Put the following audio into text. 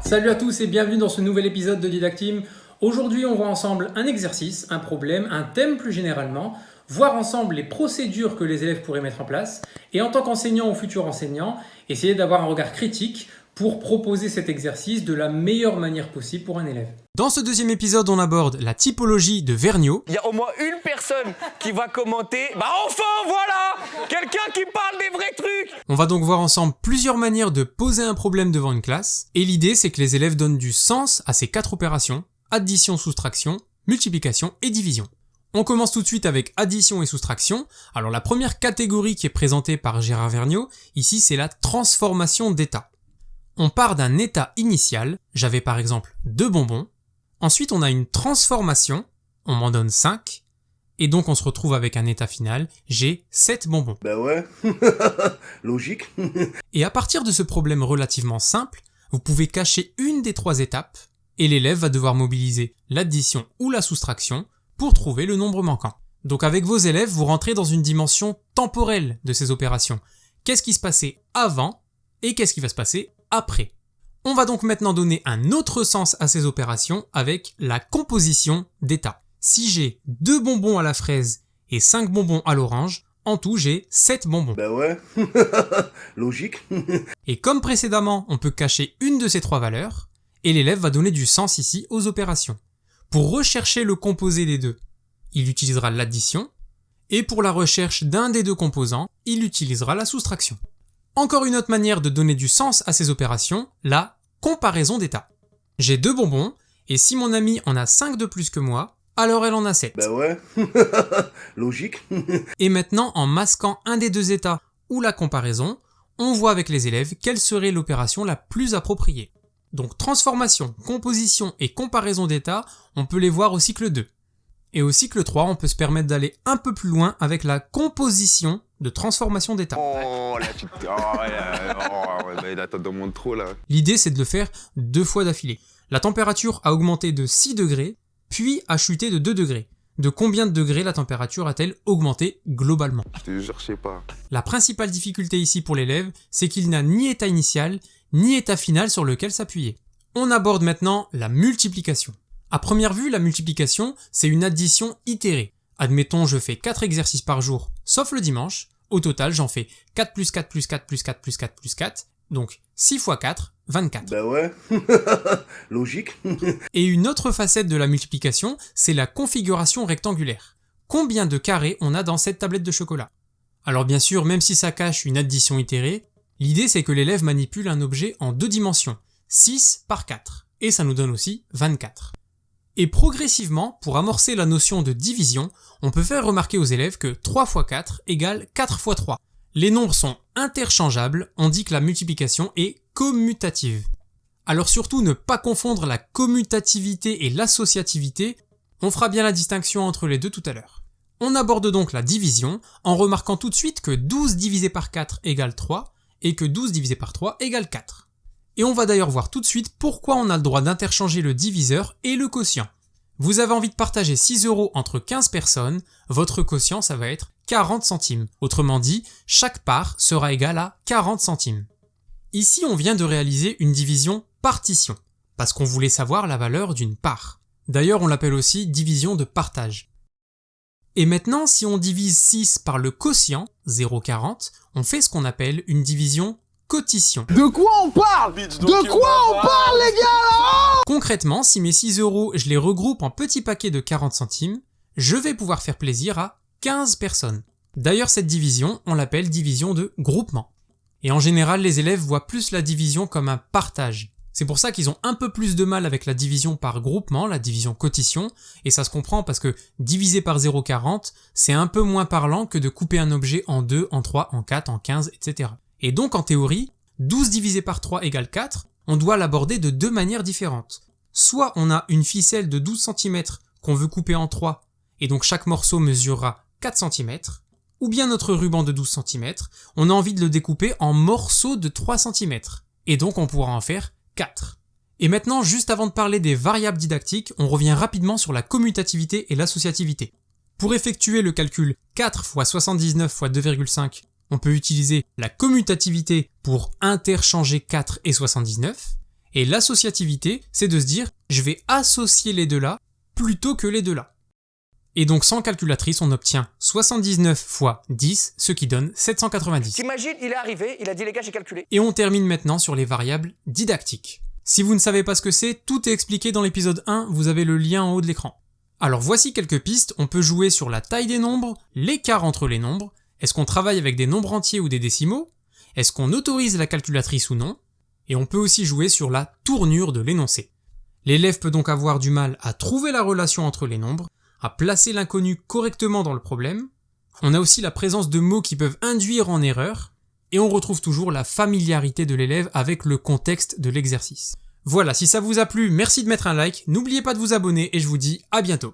Salut à tous et bienvenue dans ce nouvel épisode de Didactim. Aujourd'hui, on voit ensemble un exercice, un problème, un thème plus généralement, voir ensemble les procédures que les élèves pourraient mettre en place et en tant qu'enseignant ou futur enseignant, essayer d'avoir un regard critique pour proposer cet exercice de la meilleure manière possible pour un élève. Dans ce deuxième épisode, on aborde la typologie de Vergniaud. Il y a au moins une personne qui va commenter. Bah enfin, voilà, quelqu'un qui parle des vrais trucs. On va donc voir ensemble plusieurs manières de poser un problème devant une classe. Et l'idée, c'est que les élèves donnent du sens à ces 4 opérations. Addition, soustraction, multiplication et division. On commence tout de suite avec addition et soustraction. Alors la première catégorie qui est présentée par Gérard Vergniaud, ici c'est la transformation d'état. On part d'un état initial, j'avais par exemple 2 bonbons. Ensuite on a une transformation, on m'en donne 5. Et donc on se retrouve avec un état final, j'ai 7 bonbons. Bah ouais, logique. Et à partir de ce problème relativement simple, vous pouvez cacher une des 3 étapes, et l'élève va devoir mobiliser l'addition ou la soustraction pour trouver le nombre manquant. Donc avec vos élèves, vous rentrez dans une dimension temporelle de ces opérations. Qu'est-ce qui se passait avant et qu'est-ce qui va se passer après? On va donc maintenant donner un autre sens à ces opérations avec la composition d'état. Si j'ai 2 bonbons à la fraise et 5 bonbons à l'orange, en tout j'ai 7 bonbons. Bah ouais, logique. Et comme précédemment, on peut cacher une de ces 3 valeurs, et l'élève va donner du sens ici aux opérations. Pour rechercher le composé des deux, il utilisera l'addition, et pour la recherche d'un des 2 composants, il utilisera la soustraction. Encore une autre manière de donner du sens à ces opérations, la comparaison d'état. J'ai 2 bonbons, et si mon ami en a 5 de plus que moi, alors elle en a 7. Bah ouais, logique. Et maintenant, en masquant un des 2 états ou la comparaison, on voit avec les élèves quelle serait l'opération la plus appropriée. Donc transformation, composition et comparaison d'état, on peut les voir au cycle 2. Et au cycle 3, on peut se permettre d'aller un peu plus loin avec la composition de transformation d'état. Oh là, là, t'en demandes trop là. L'idée, c'est de le faire 2 fois d'affilée. La température a augmenté de 6 degrés, puis a chuté de 2 degrés. De combien de degrés la température a-t-elle augmenté globalement? Je te jure, je sais pas. La principale difficulté ici pour l'élève, c'est qu'il n'a ni état initial, ni état final sur lequel s'appuyer. On aborde maintenant la multiplication. À première vue, la multiplication, c'est une addition itérée. Admettons, je fais 4 exercices par jour, sauf le dimanche. Au total, j'en fais 4 plus 4 plus 4 plus 4 plus 4 plus 4. Donc 6 fois 4, 24. Bah ouais, logique. Et une autre facette de la multiplication, c'est la configuration rectangulaire. Combien de carrés on a dans cette tablette de chocolat? Alors bien sûr, même si ça cache une addition itérée, l'idée c'est que l'élève manipule un objet en 2 dimensions, 6 par 4. Et ça nous donne aussi 24. Et progressivement, pour amorcer la notion de division, on peut faire remarquer aux élèves que 3 fois 4 égale 4 fois 3. Les nombres sont interchangeables, on dit que la multiplication est commutative. Alors surtout ne pas confondre la commutativité et l'associativité, on fera bien la distinction entre les deux tout à l'heure. On aborde donc la division en remarquant tout de suite que 12 divisé par 4 égale 3 et que 12 divisé par 3 égale 4. Et on va d'ailleurs voir tout de suite pourquoi on a le droit d'interchanger le diviseur et le quotient. Vous avez envie de partager 6 € entre 15 personnes, votre quotient ça va être 40 centimes. Autrement dit, chaque part sera égale à 40 centimes. Ici on vient de réaliser une division partition, parce qu'on voulait savoir la valeur d'une part. D'ailleurs on l'appelle aussi division de partage. Et maintenant si on divise 6 par le quotient, 0,40, on fait ce qu'on appelle une division cotition. De quoi on parle? De quoi on parle les gars? Concrètement, si mes 6 € je les regroupe en petits paquets de 40 centimes, je vais pouvoir faire plaisir à 15 personnes. D'ailleurs cette division, on l'appelle division de groupement. Et en général, les élèves voient plus la division comme un partage. C'est pour ça qu'ils ont un peu plus de mal avec la division par groupement, la division cotition, et ça se comprend parce que diviser par 0,40, c'est un peu moins parlant que de couper un objet en 2, en 3, en 4, en 15, etc. Et donc en théorie, 12 divisé par 3 égale 4, on doit l'aborder de 2 manières différentes. Soit on a une ficelle de 12 cm qu'on veut couper en 3, et donc chaque morceau mesurera 4 cm, ou bien notre ruban de 12 cm, on a envie de le découper en morceaux de 3 cm, et donc on pourra en faire 4. Et maintenant, juste avant de parler des variables didactiques, on revient rapidement sur la commutativité et l'associativité. Pour effectuer le calcul 4 fois 79 fois 2,5, on peut utiliser la commutativité pour interchanger 4 et 79, Et l'associativité, c'est de se dire « je vais associer les deux là plutôt que les deux là ». Et donc sans calculatrice, on obtient 79 fois 10, ce qui donne 790. T'imagines, il est arrivé, il a dit les gars, j'ai calculé. Et on termine maintenant sur les variables didactiques. Si vous ne savez pas ce que c'est, tout est expliqué dans l'épisode 1, vous avez le lien en haut de l'écran. Alors voici quelques pistes, on peut jouer sur la taille des nombres, l'écart entre les nombres, est-ce qu'on travaille avec des nombres entiers ou des décimaux, est-ce qu'on autorise la calculatrice ou non, et on peut aussi jouer sur la tournure de l'énoncé. L'élève peut donc avoir du mal à trouver la relation entre les nombres, à placer l'inconnu correctement dans le problème. On a aussi la présence de mots qui peuvent induire en erreur, et on retrouve toujours la familiarité de l'élève avec le contexte de l'exercice. Voilà, si ça vous a plu, merci de mettre un like, n'oubliez pas de vous abonner et je vous dis à bientôt.